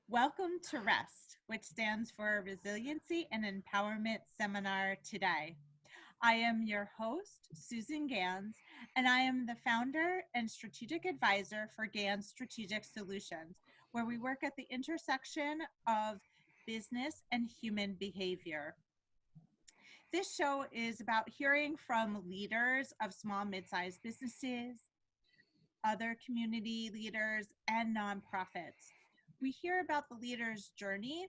Welcome to REST, which stands for Resiliency and Empowerment Seminar today. I am your host, Susan Gans, and I am the founder and strategic advisor for Gans Strategic Solutions, where we work at the intersection of business and human behavior. This show is about hearing from leaders of small, mid-sized businesses, other community leaders, and nonprofits. We hear about the leaders' journey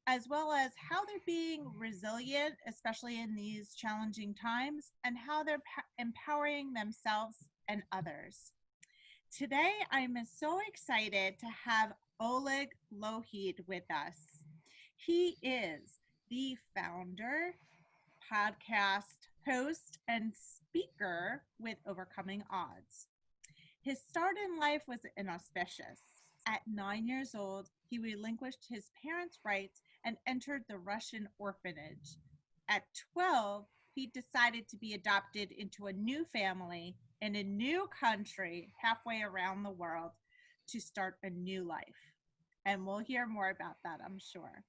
as well as how they're being resilient, especially in these challenging times, and how they're empowering themselves and others. Today, I'm so excited to have Oleg Lougheed with us. He is the founder, podcast host, and speaker with Overcoming Odds. His start in life was inauspicious. At 9 years old, he relinquished his parents' rights and entered the Russian orphanage. At 12, he decided to be adopted into a new family in a new country halfway around the world to start a new life. And we'll hear more about that, I'm sure.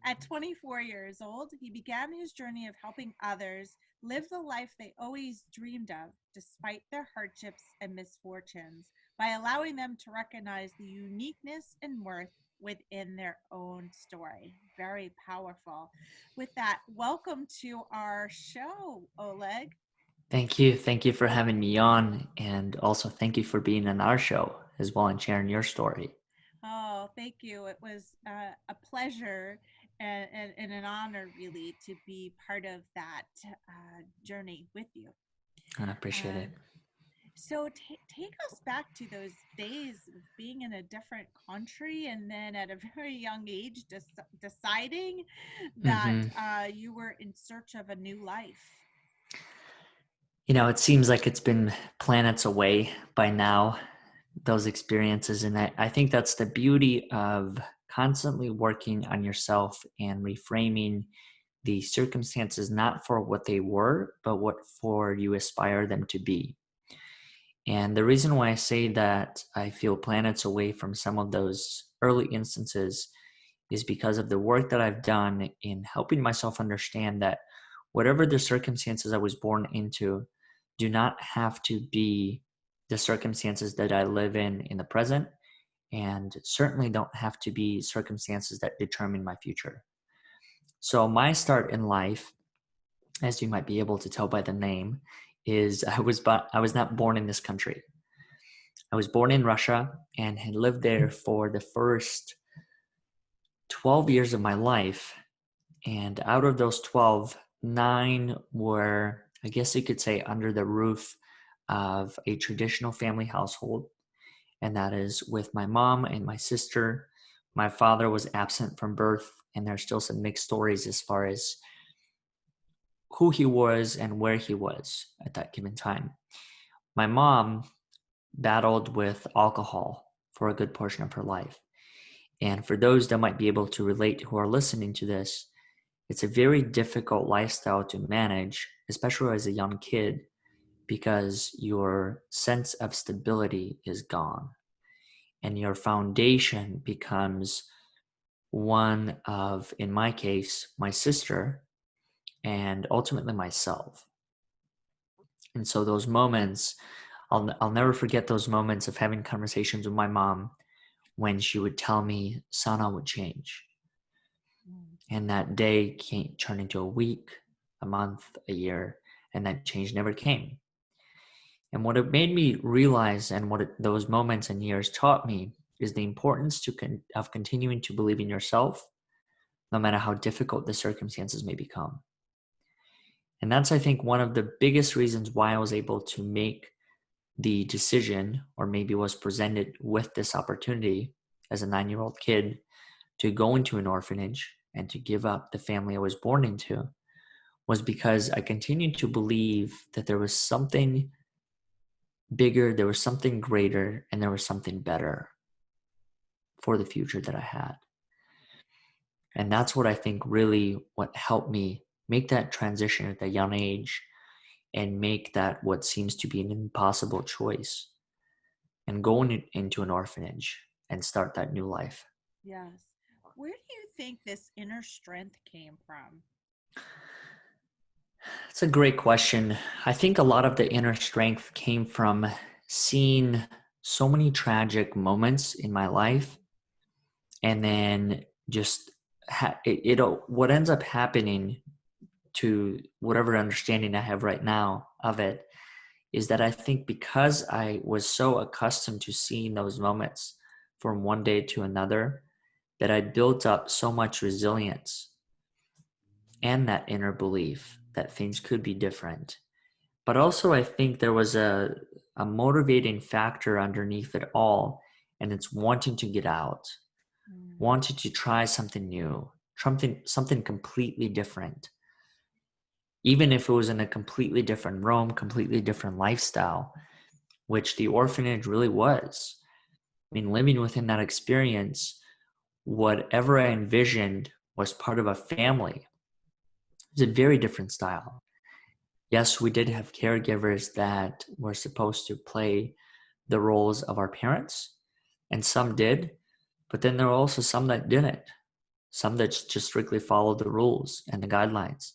At 24 years old, he began his journey of helping others live the life they always dreamed of, despite their hardships and misfortunes, by allowing them to recognize the uniqueness and worth within their own story. Very powerful. With that, welcome to our show, Oleg. Thank you. Thank you for having me on. And also thank you for being on our show as well and sharing your story. Oh, thank you. It was a pleasure and an honor, really, to be part of that journey with you. I appreciate Um, it. so take us back to those days of being in a different country and then at a very young age deciding that hmm you were in search of a new life. It seems like it's been planets away by now, those experiences. And I think that's the beauty of constantly working on yourself and reframing the circumstances not for what they were, but what for you aspire them to be. And the reason why I say that I feel planets away from some of those early instances is because of the work that I've done in helping myself understand that whatever the circumstances I was born into do not have to be the circumstances that I live in the present, and certainly don't have to be circumstances that determine my future. So, my start in life, as you might be able to tell by the name, is I was not born in this country. I was born in Russia and had lived there for the first 12 years of my life. And out of those 12, 9 were, I guess you could say, under the roof of a traditional family household. And that is with my mom and my sister. My father was absent from birth, and there's still some mixed stories as far as who he was and where he was at that given time. My mom battled with alcohol for a good portion of her life. And for those that might be able to relate who are listening to this, it's a very difficult lifestyle to manage, especially as a young kid, because your sense of stability is gone and your foundation becomes one of, in my case, my sister and ultimately myself. And so those moments, I'll never forget those moments of having conversations with my mom when she would tell me Sana would change. Mm. And that day can't turn into a week, a month, a year, and that change never came. And what it made me realize, and those moments and years taught me, is the importance of continuing to believe in yourself, no matter how difficult the circumstances may become. And that's, I think, one of the biggest reasons why I was able to make the decision, or maybe was presented with this opportunity as a 9-year-old kid, to go into an orphanage and to give up the family I was born into, was because I continued to believe that there was something bigger, there was something greater, and there was something better for the future that I had. And that's what I think really what helped me make that transition at a young age and make that what seems to be an impossible choice and go into an orphanage and start that new life. Yes. Where do you think this inner strength came from? That's a great question. I think a lot of the inner strength came from seeing so many tragic moments in my life, and then just what ends up happening to whatever understanding I have right now of it is that I think because I was so accustomed to seeing those moments from one day to another, that I built up so much resilience and that inner belief that things could be different. But also, I think there was a motivating factor underneath it all, and it's wanting to get out, Mm, wanting to try something new, something completely different. Even if it was in a completely different realm, completely different lifestyle, which the orphanage really was. I mean, living within that experience, whatever I envisioned was part of a family. It was a very different style. Yes, we did have caregivers that were supposed to play the roles of our parents, and some did, but then there were also some that didn't, some that just strictly followed the rules and the guidelines.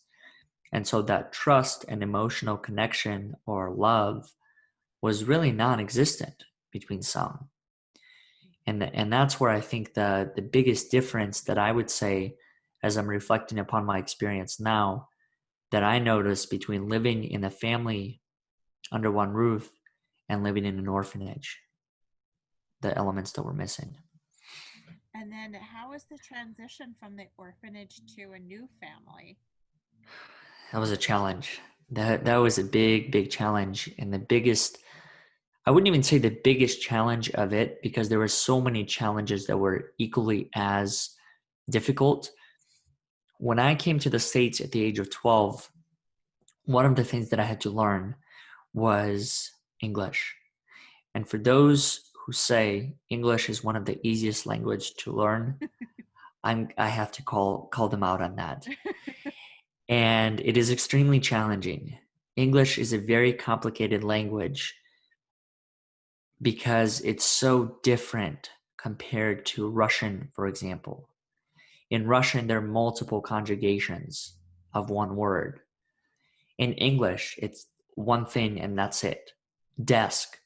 And so that trust and emotional connection or love was really non-existent between some. And that's where I think the biggest difference that I would say, as I'm reflecting upon my experience now, that I noticed between living in a family under one roof and living in an orphanage, the elements that were missing. and then how was the transition from the orphanage to a new family? That was a challenge. That was a big challenge, and the biggest, I wouldn't even say the biggest challenge of it, because there were so many challenges that were equally as difficult. When I came to the States at the age of 12, one of the things that I had to learn was English. And for those who say English is one of the easiest language to learn, I have to call them out on that. And it is extremely challenging. English is a very complicated language because it's so different compared to Russian, for example. In Russian, there are multiple conjugations of one word. In English, it's one thing and that's it. Desk.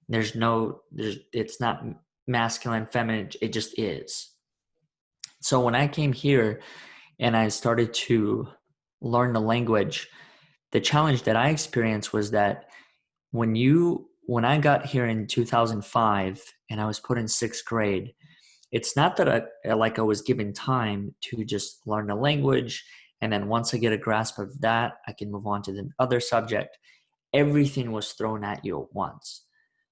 It's not masculine, feminine, it just is. So when I came here and I started to learn the language, the challenge that I experienced was that when I got here in 2005 and I was put in sixth grade, it's not that I was given time to just learn the language, and then once I get a grasp of that, I can move on to the other subject. Everything was thrown at you at once.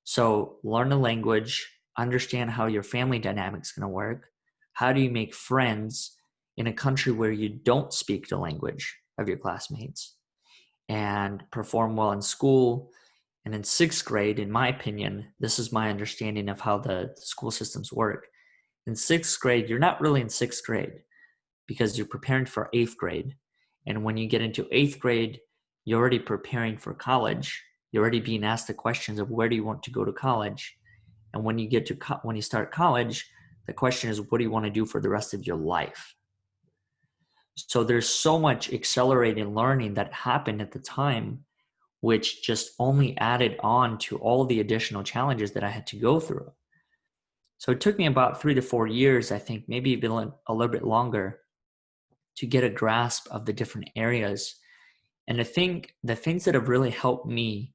So learn the language, understand how your family dynamics going to work. How do you make friends in a country where you don't speak the language of your classmates, and perform well in school? And in sixth grade, in my opinion, this is my understanding of how the school systems work. In sixth grade, you're not really in sixth grade because you're preparing for eighth grade. And when you get into eighth grade, you're already preparing for college. You're already being asked the questions of where do you want to go to college. And when you when you start college, the question is, what do you want to do for the rest of your life? So there's so much accelerated learning that happened at the time, which just only added on to all the additional challenges that I had to go through. So it took me about 3 to 4 years, I think, maybe even a little bit longer, to get a grasp of the different areas. And I think the things that have really helped me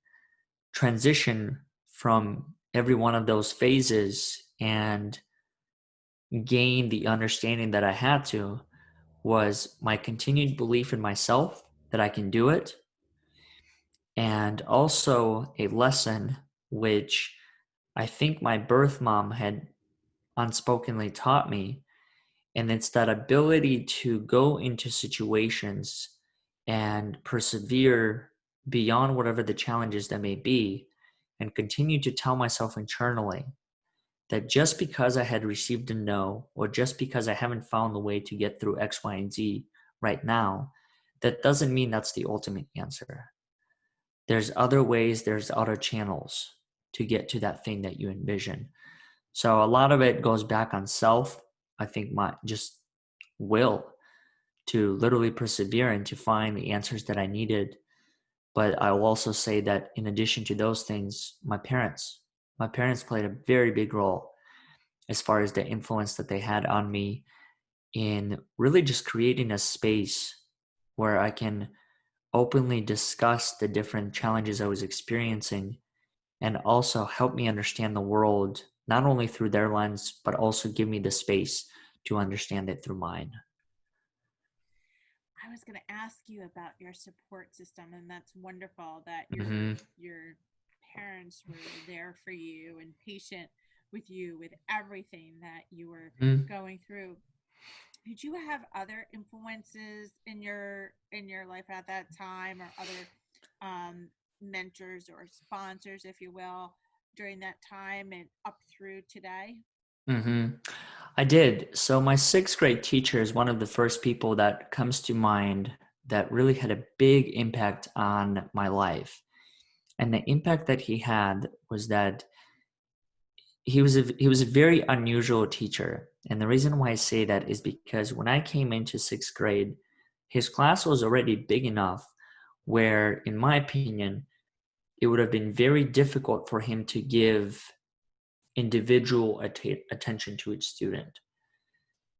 transition from every one of those phases and gain the understanding that I had to was my continued belief in myself that I can do it, and also a lesson which I think my birth mom had unspokenly taught me. And it's that ability to go into situations and persevere beyond whatever the challenges that may be, and continue to tell myself internally that just because I had received a no, or just because I haven't found the way to get through X, Y, and Z right now, that doesn't mean that's the ultimate answer. There's other ways, there's other channels to get to that thing that you envision. So a lot of it goes back on self. I think will to literally persevere and to find the answers that I needed. But I will also say that in addition to those things, my parents played a very big role as far as the influence that they had on me in really just creating a space where I can openly discuss the different challenges I was experiencing and also help me understand the world, not only through their lens, but also give me the space to understand it through mine. I was going to ask you about your support system, and that's wonderful that Mm-hmm. your parents were there for you and patient with you with everything that you were Mm-hmm. going through. Did you have other influences in your life at that time, or other um, mentors or sponsors, if you will, during that time and up through today? Mm-hmm. I did. So my sixth grade teacher is one of the first people that comes to mind that really had a big impact on my life. And the impact that he had was that he was a very unusual teacher. And the reason why I say that is because when I came into sixth grade, his class was already big enough where, in my opinion, it would have been very difficult for him to give individual attention to each student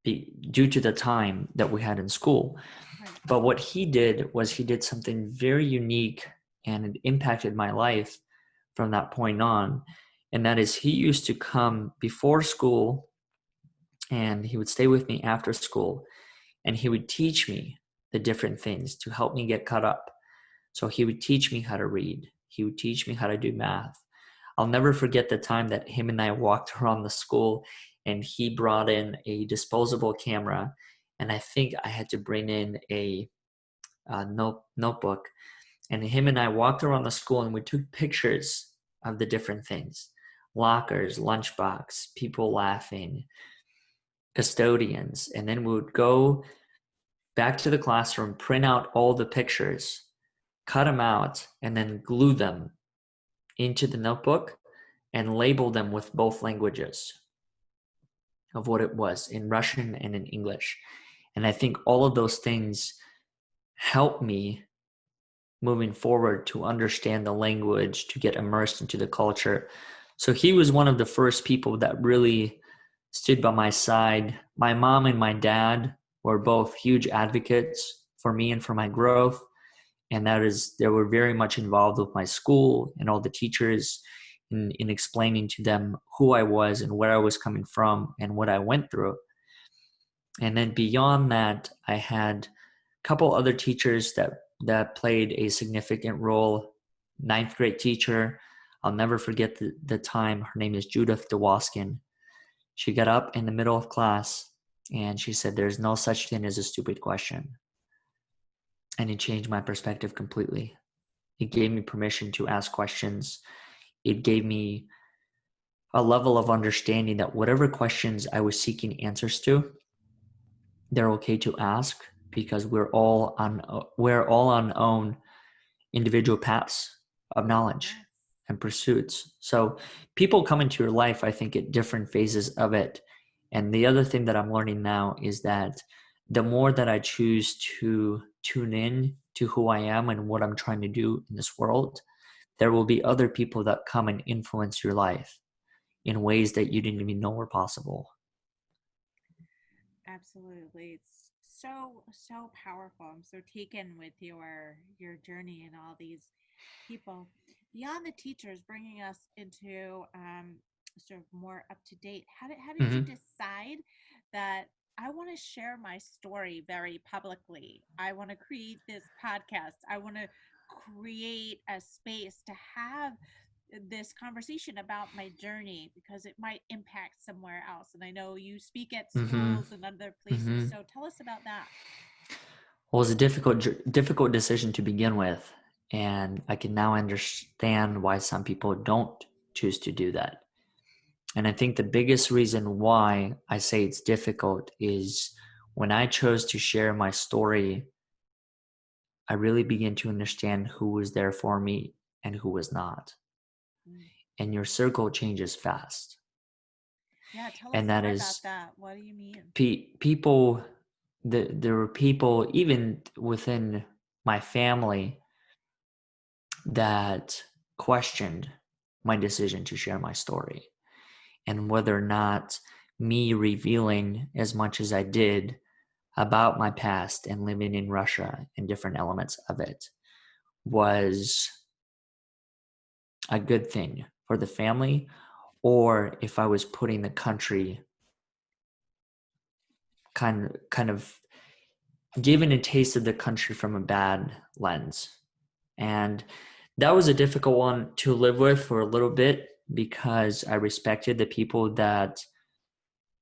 due to the time that we had in school. Right. But what he did was he did something very unique and it impacted my life from that point on. And that is, he used to come before school and he would stay with me after school and he would teach me the different things to help me get caught up. So he would teach me how to read, he would teach me how to do math. I'll never forget the time that him and I walked around the school and he brought in a disposable camera. And I think I had to bring in a notebook. And him and I walked around the school and we took pictures of the different things: lockers, lunchbox, people laughing, custodians. And then we would go back to the classroom, print out all the pictures, cut them out, and then glue them into the notebook and label them with both languages of what it was, in Russian and in English. And I think all of those things help me moving forward to understand the language, to get immersed into the culture. So he was one of the first people that really stood by my side. My mom and my dad were both huge advocates for me and for my growth. And that is, they were very much involved with my school and all the teachers in explaining to them who I was and where I was coming from and what I went through. And then beyond that, I had a couple other teachers that played a significant role. Ninth grade teacher, I'll never forget the time. Her name is Judith DeWaskin. She got up in the middle of class and she said, "There's no such thing as a stupid question." And it changed my perspective completely. It gave me permission to ask questions. It gave me a level of understanding that whatever questions I was seeking answers to, they're okay to ask because we're all on own individual paths of knowledge Yes. and pursuits. So people come into your life, I think, at different phases of it. And the other thing that I'm learning now is that the more that I choose to tune in to who I am and what I'm trying to do in this world, there will be other people that come and influence your life in ways that you didn't even know were possible. Absolutely. It's so powerful. I'm so taken with your journey and all these people beyond the teachers, bringing us into sort of more up to date. How did you Mm-hmm. decide that I want to share my story very publicly? I want to create this podcast. I want to create a space to have this conversation about my journey because it might impact somewhere else. And I know you speak at Mm-hmm. schools and other places. Mm-hmm. So tell us about that. Well, it was a difficult decision to begin with, and I can now understand why some people don't choose to do that. And I think the biggest reason why I say it's difficult is when I chose to share my story, I really began to understand who was there for me and who was not. Mm. And your circle changes fast. Yeah, tell us And that more about is that. What do you mean? people. there were people even within my family that questioned my decision to share my story, and whether or not me revealing as much as I did about my past and living in Russia and different elements of it was a good thing for the family, or if I was putting the country kind of giving a taste of the country from a bad lens. And that was a difficult one to live with for a little bit because I respected the people that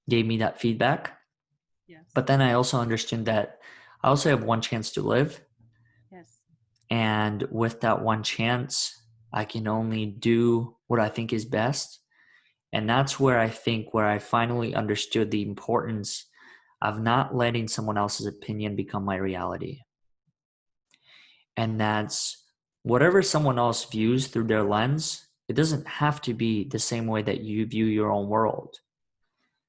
gave me that feedback. Yes. But then I also understood that I also have one chance to live. Yes. And with that one chance, I can only do what I think is best. And that's where I finally understood the importance of not letting someone else's opinion become my reality. And that's whatever someone else views through their lens, it doesn't have to be the same way that you view your own world.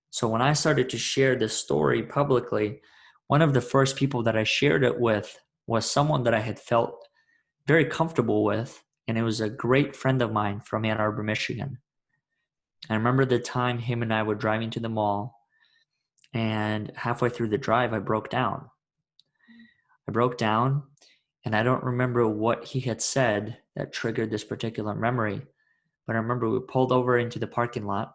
So when I started to share this story publicly, one of the first people that I shared it with was someone that I had felt very comfortable with. And it was a great friend of mine from Ann Arbor, Michigan. I remember the time him and I were driving to the mall, and halfway through the drive, I broke down. I broke down, and I don't remember what he had said that triggered this particular memory, but I remember we pulled over into the parking lot,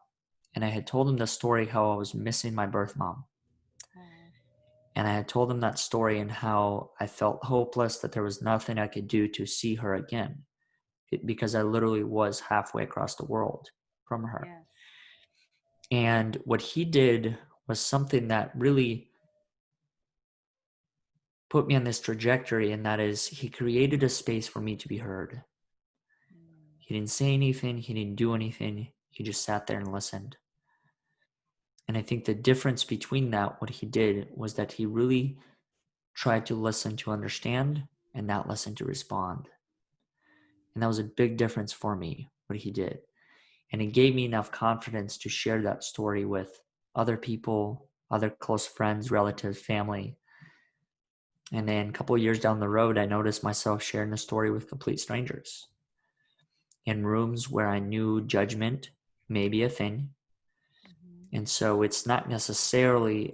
and I had told him the story how I was missing my birth mom. Oh, And I had told him that story and how I felt hopeless, that there was nothing I could do to see her again, because I literally was halfway across the world from her. yes. And what he did was something that really put me on this trajectory, and that is he created a space for me to be heard. Mm, He didn't say anything, he didn't do anything, he just sat there and listened. And I think the difference between that, what he did, was that he really tried to listen to understand and not listen to respond. And that was a big difference for me, what he did. And it gave me enough confidence to share that story with other people, other close friends, relatives, family. And then a couple of years down the road, I noticed myself sharing the story with complete strangers in rooms where I knew judgment may be a thing. mhm. And so it's not necessarily,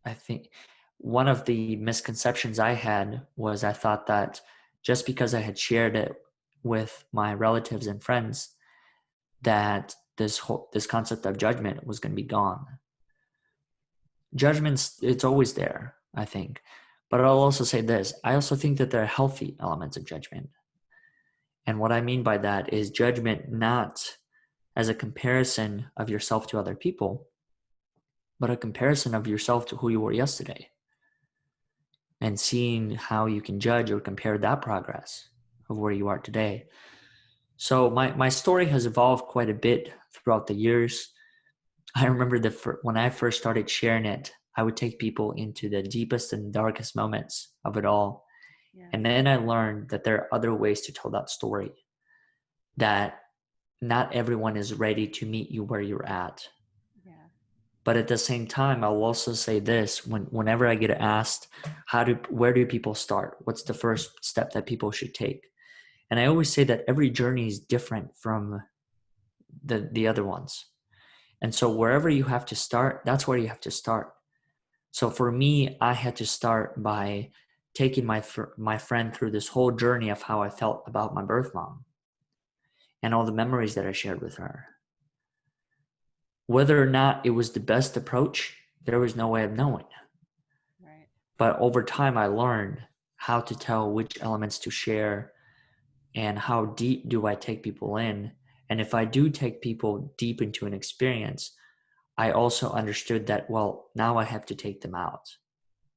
I think, one of the misconceptions I had was I thought that just because I had shared it with my relatives and friends, that this concept of judgment was going to be gone. Judgments, it's always there, I think. But I'll also say this, I also think that there are healthy elements of judgment. And what I mean by that is judgment not as a comparison of yourself to other people, but a comparison of yourself to who you were yesterday, and seeing how you can judge or compare that progress of where you are today. So my story has evolved quite a bit throughout the years. I remember when I first started sharing it, I would take people into the deepest and darkest moments of it all. Yes. And then I learned that there are other ways to tell that story, that not everyone is ready to meet you where you're at. Yeah. But at the same time, I'll also say this, whenever I get asked, where do people start? What's the first step that people should take? And I always say that every journey is different from the other ones. And so wherever you have to start, that's where you have to start. So for me, I had to start by taking my friend through this whole journey of how I felt about my birth mom and all the memories that I shared with her. Whether or not it was the best approach, there was no way of knowing. Right. But over time, I learned how to tell which elements to share and how deep do I take people in. And if I do take people deep into an experience, I also understood that, well, now I have to take them out.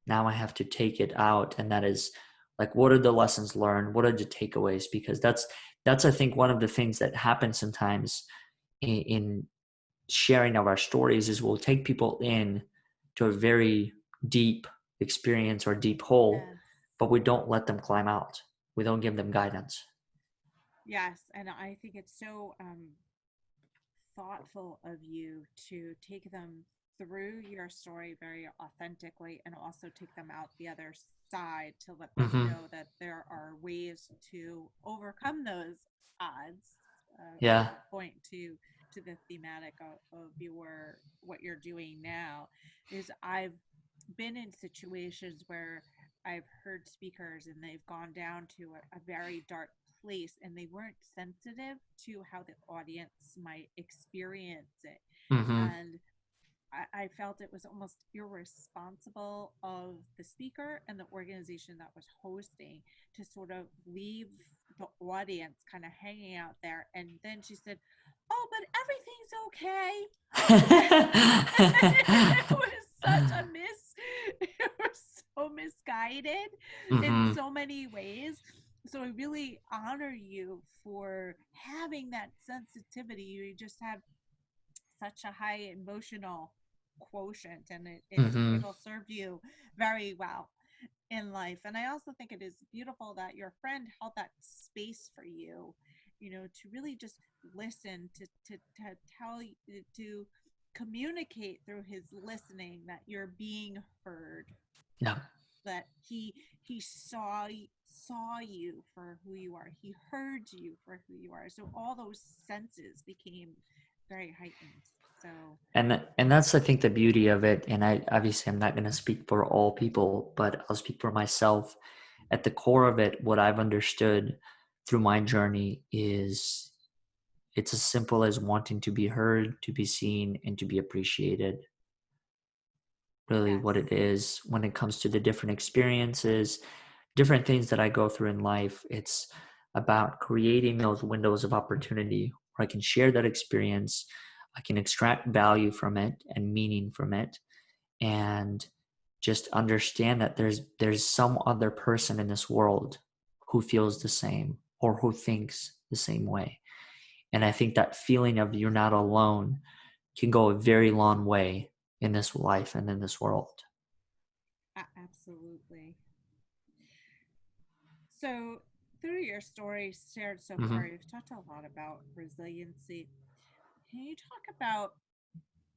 Now I have to take it out. And that is like, what are the lessons learned? What are the takeaways? Because that's I think, one of the things that happens sometimes in sharing of our stories is we'll take people in to a very deep experience or deep hole, Yes. but we don't let them climb out. We don't give them guidance. Yes. And I think it's so thoughtful of you to take them through your story very authentically and also take them out the other side to let them Mm-hmm. know that there are ways to overcome those odds. Yeah. Point to the thematic of your what you're doing now is I've been in situations where I've heard speakers and they've gone down to a very dark place and they weren't sensitive to how the audience might experience it. Mm-hmm. And I felt it was almost irresponsible of the speaker and the organization that was hosting to sort of leave the audience kind of hanging out there. And then she said, "Oh, but everything's okay." It was such a it was so misguided in Mm-hmm. so many ways. So I really honor you for having that sensitivity. You just have such a high emotional quotient, and Mm-hmm. it'll serve you very well in life. And I also think it is beautiful that your friend held that space for you, to really just listen, to tell you, to communicate through his listening that you're being heard, Yeah. that he saw you for who you are, he heard you for who you are, so all those senses became very heightened. So And that's, I think, the beauty of it. And I obviously I'm not going to speak for all people, but I'll speak for myself. At the core of it, what I've understood through my journey is it's as simple as wanting to be heard, to be seen, and to be appreciated. Really, yes. what it is when it comes to the different experiences, different things that I go through in life. It's about creating those windows of opportunity where I can share that experience, I can extract value from it and meaning from it, and just understand that there's some other person in this world who feels the same or who thinks the same way. And I think that feeling of you're not alone can go a very long way in this life and in this world. Absolutely. So through your story shared so far, Mm-hmm. you've talked a lot about resiliency. Can you talk about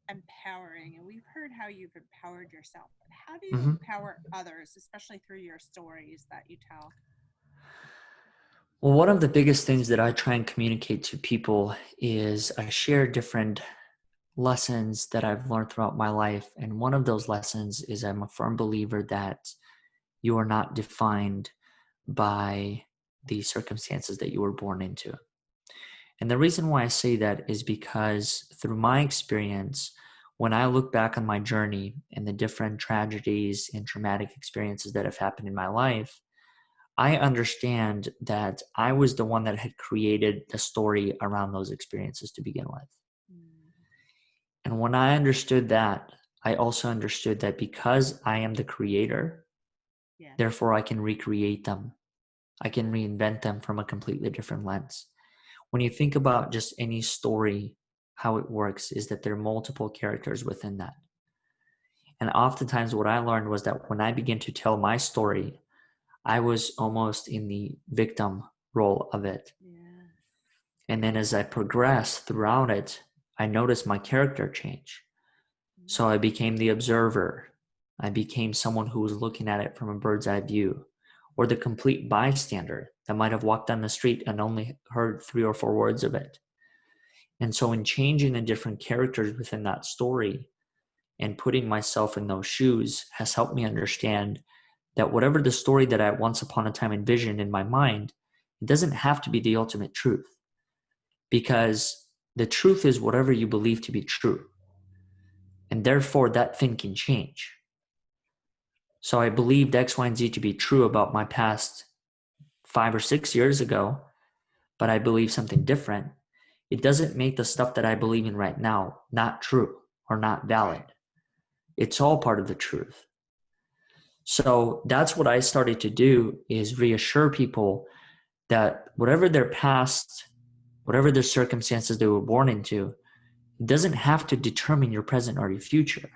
empowering? And we've heard how you've empowered yourself, but how do you Mm-hmm. empower others, especially through your stories that you tell? Well, one of the biggest things that I try and communicate to people is I share different lessons that I've learned throughout my life. And one of those lessons is I'm a firm believer that you are not defined by the circumstances that you were born into. And the reason why I say that is because through my experience, when I look back on my journey and the different tragedies and traumatic experiences that have happened in my life, I understand that I was the one that had created the story around those experiences to begin with. Mm, And when I understood that, I also understood that because I am the creator, yes. therefore I can recreate them. I can reinvent them from a completely different lens. When you think about just any story, how it works is that there are multiple characters within that. And oftentimes, what I learned was that when I began to tell my story, I was almost in the victim role of it. Yeah. And then as I progressed throughout it, I noticed my character change. So I Mm, became the observer. I became someone who was looking at it from a bird's eye view, or the complete bystander that might have walked down the street and only heard 3 or 4 words of it. And so, in changing the different characters within that story and putting myself in those shoes has helped me understand that whatever the story that I once upon a time envisioned in my mind, it doesn't have to be the ultimate truth, because the truth is whatever you believe to be true. And therefore, that thing can change. So I believed X, Y, and Z to be true about my past 5 or 6 years ago, but I believe something different. It doesn't make the stuff that I believe in right now not true or not valid. right. It's all part of the truth. So that's what I started to do, is reassure people that whatever their past, whatever the circumstances they were born into, it doesn't have to determine your present or your future,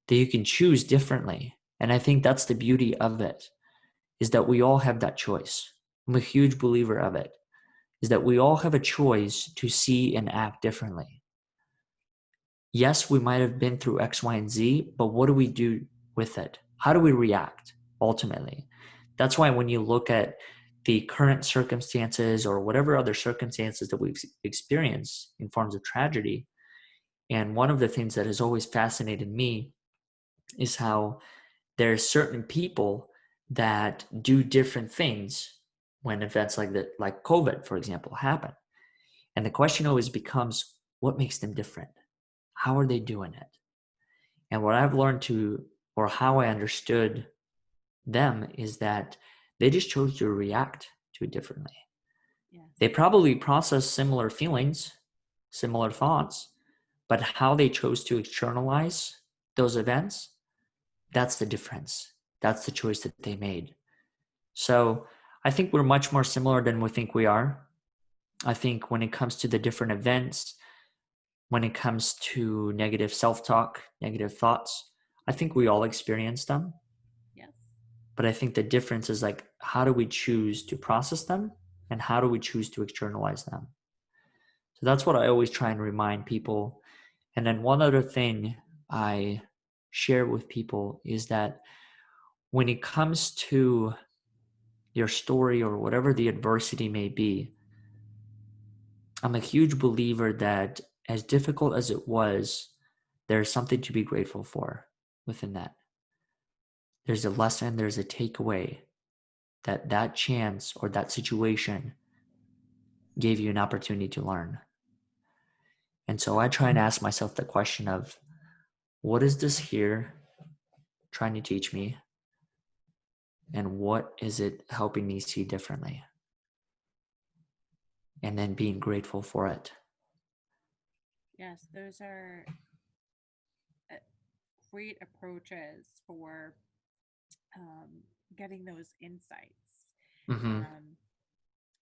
that you can choose differently. And I think that's the beauty of it, is that we all have that choice. I'm a huge believer of it, is that we all have a choice to see and act differently. yes, we might have been through X, Y, and Z, but what do we do with it? How do we react ultimately? That's why when you look at the current circumstances or whatever other circumstances that we've experienced in forms of tragedy, and one of the things that has always fascinated me is how there are certain people that do different things when events like that, like COVID, for example, happen. And the question always becomes, what makes them different? How are they doing it? And what I've learned to, or how I understood them, is that they just chose to react to it differently. Yes. They probably process similar feelings, similar thoughts, but how they chose to externalize those events, that's the difference. That's the choice that they made. So I think we're much more similar than we think we are. I think when it comes to the different events, when it comes to negative self-talk, negative thoughts, I think we all experience them. Yes. But I think the difference is like, how do we choose to process them and how do we choose to externalize them? So that's what I always try and remind people. And then one other thing I share with people is that when it comes to your story or whatever the adversity may be, I'm a huge believer that as difficult as it was, there's something to be grateful for within that. There's a lesson, there's a takeaway that that chance or that situation gave you an opportunity to learn. And so I try and ask myself the question of, what is this here trying to teach me? And what is it helping me see differently? And then being grateful for it. Yes, those are uh, great approaches for um, getting those insights. Mm-hmm. Um,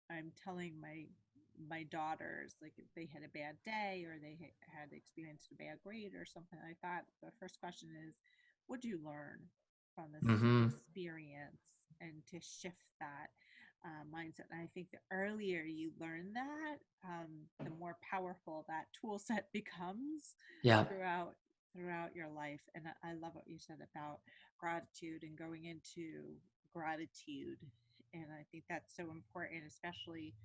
I'm telling my daughters, like, if they had a bad day or they had experienced a bad grade or something like that, the first question is, what do you learn from this Mm-hmm. experience, and to shift that mindset. And I think the earlier you learn that, the more powerful that tool set becomes Yeah. throughout throughout your life. And I love what you said about gratitude and going into gratitude. And I think that's so important, especially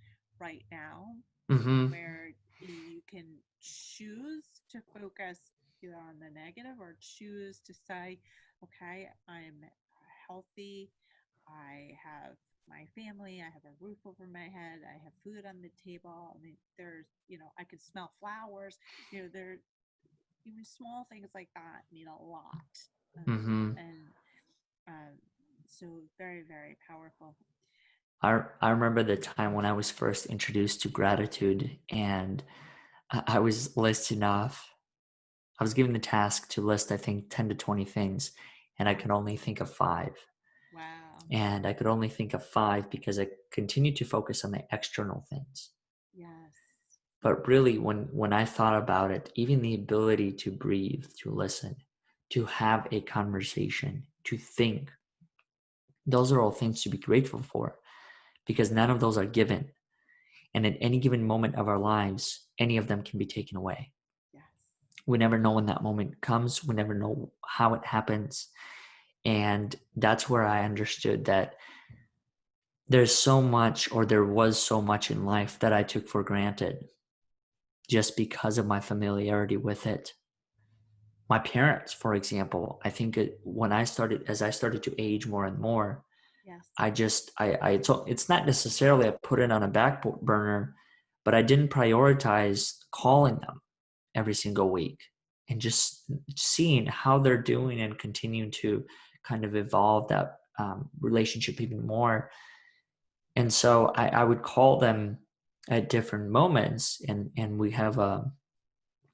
right now, Mm-hmm. where you can choose to focus either on the negative or choose to say, okay, I'm healthy, I have my family, I have a roof over my head, I have food on the table. I mean, there's, I could smell flowers. There, even small things like that mean a lot. Mm-hmm. And so very, very powerful. I remember the time when I was first introduced to gratitude, and I was listing off, I was given the task to list, I think, 10 to 20 things, and I Yes. could only think of five. Wow. And I could only think of five because I continued to focus on the external things. Yes. But really, when I thought about it, even the ability to breathe, to listen, to have a conversation, to think, those are all things to be grateful for because none of those are given. And at any given moment of our lives, any of them can be taken away. Yes. We never know when that moment comes. We never know how it happens. And that's where I understood that there's so much, or there was so much in life that I took for granted just because of my familiarity with it. My parents, for example, I think as I started to age more and more, Yes. it's not necessarily I put it on a back burner, but I didn't prioritize calling them every single week and just seeing how they're doing and continuing to kind of evolve that relationship even more. And so I would call them at different moments, and we have a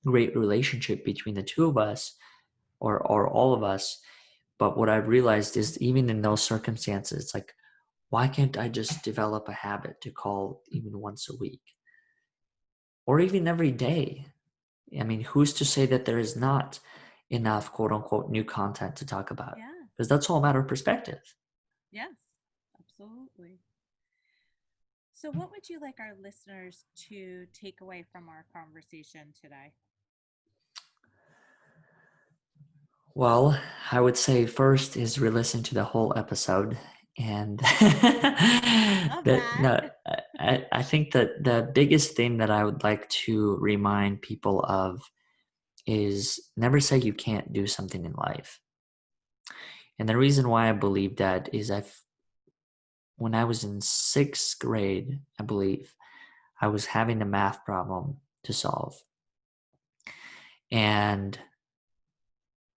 great relationship between the two of us, or all of us. But what I've realized is even in those circumstances, it's like, why can't I just develop a habit to call even once a week or even every day? I mean, who's to say that there is not enough quote unquote new content to talk about? Yeah. Because that's all a matter of perspective. Yes. Absolutely. So, what would you like our listeners to take away from our conversation today? Well, I would say first is re-listen to the whole episode, and I love that that. no, I think that the biggest thing that I would like to remind people of is never say you can't do something in life. And the reason why I believe that is when I was in sixth grade, I believe, I was having a math problem to solve. And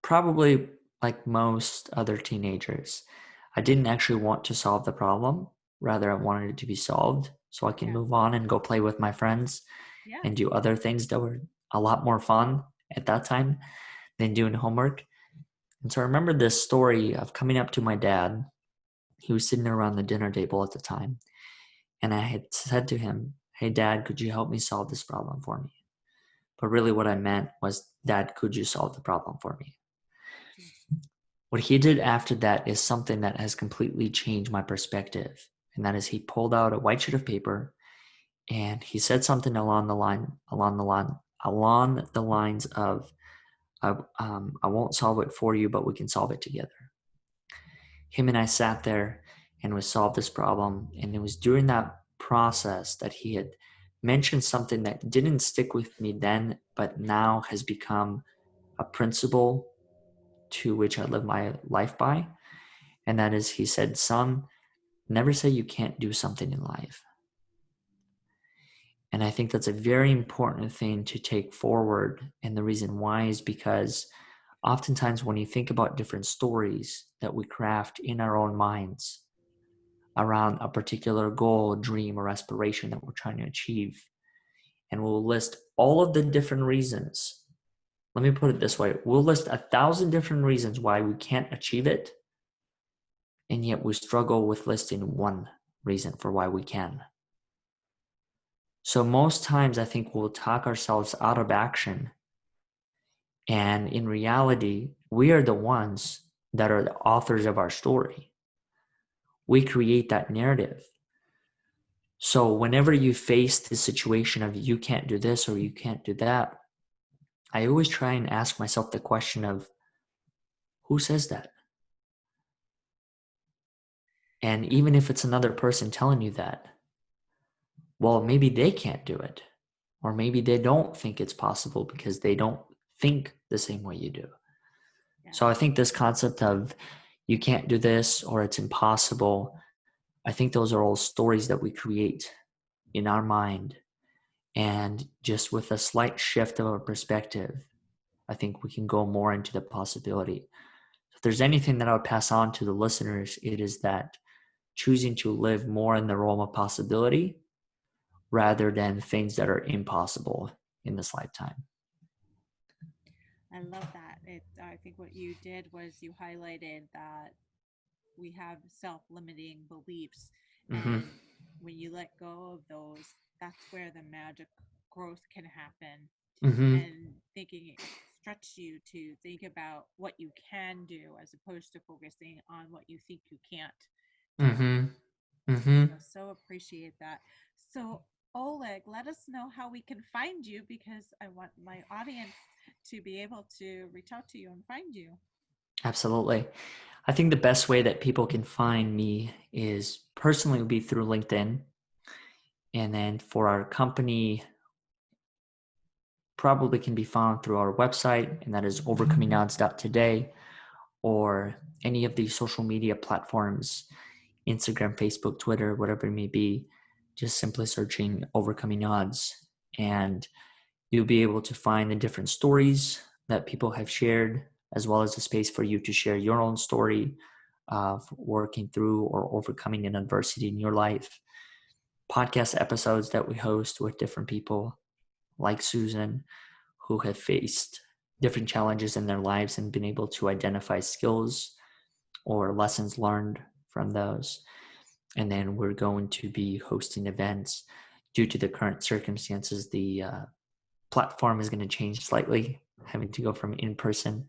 probably like most other teenagers, I didn't actually want to solve the problem. Rather, I wanted it to be solved so I can Yeah. move on and go play with my friends Yeah. and do other things that were a lot more fun at that time than doing homework. And so I remember this story of coming up to my dad. He was sitting around the dinner table at the time. And I had said to him, "Hey, Dad, could you help me solve this problem for me?" But really, what I meant was, "Dad, could you solve the problem for me?" What he did after that is something that has completely changed my perspective. And that is he pulled out a white sheet of paper and he said something along the lines of, I won't solve it for you, but we can solve it together. Him and I sat there and we solved this problem. And it was during that process that he had mentioned something that didn't stick with me then, but now has become a principle to which I live my life by. And that is, he said, "Son, never say you can't do something in life." And I think that's a very important thing to take forward. And the reason why is because oftentimes when you think about different stories that we craft in our own minds around a particular goal, dream, or aspiration that we're trying to achieve, and we'll list all of the different reasons. Let me put it this way. We'll list 1,000 different reasons why we can't achieve it, and yet we struggle with listing one reason for why we can. So most times I think we'll talk ourselves out of action. And in reality, we are the ones that are the authors of our story. We create that narrative. So whenever you face the situation of you can't do this or you can't do that, I always try and ask myself the question of, who says that? And even if it's another person telling you that, well, maybe they can't do it. Or maybe they don't think it's possible because they don't think the same way you do. Yeah. So I think this concept of you can't do this or it's impossible, I think those are all stories that we create in our mind. And just with a slight shift of our perspective, I think we can go more into the possibility. If there's anything that I would pass on to the listeners, it is that choosing to live more in the realm of possibility rather than things that are impossible in this lifetime. I love that. I think what you did was you highlighted that we have self-limiting beliefs, Mm-hmm. and when you let go of those, that's where the magic growth can happen. Mm-hmm. And thinking it stretch you to think about what you can do as opposed to focusing on what you think you can't do. Mm-hmm. Mm-hmm. So appreciate that. So Oleg, let us know how we can find you, because I want my audience to be able to reach out to you and find you. Absolutely. I think the best way that people can find me is personally would be through LinkedIn. And then for our company, probably can be found through our website, and that is overcomingodds.today, or any of these social media platforms, Instagram, Facebook, Twitter, whatever it may be, just simply searching Overcoming Odds. And you'll be able to find the different stories that people have shared, as well as a space for you to share your own story of working through or overcoming an adversity in your life. Podcast episodes that we host with different people like Susan, who have faced different challenges in their lives and been able to identify skills or lessons learned from those. And then we're going to be hosting events. Due to the current circumstances, the platform is going to change slightly, having to go from in person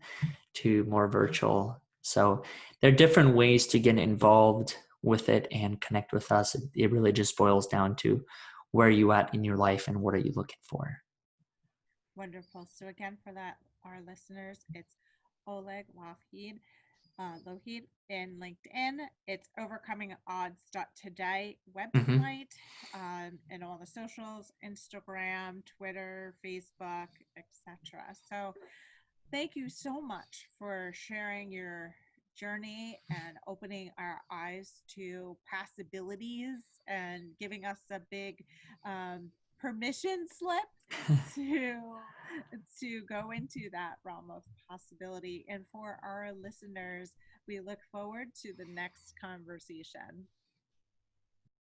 to more virtual. So there are different ways to get involved with it and connect with us. It really just boils down to where are you at in your life and what are you looking for. Wonderful. So again, for that, our listeners, it's Oleg Lougheed in LinkedIn. It's overcomingodds.today Hmm. website, and all the socials, Instagram, Twitter, Facebook, etc. So thank you so much for sharing your journey and opening our eyes to possibilities and giving us a big permission slip to go into that realm of possibility. And for our listeners, we look forward to the next conversation.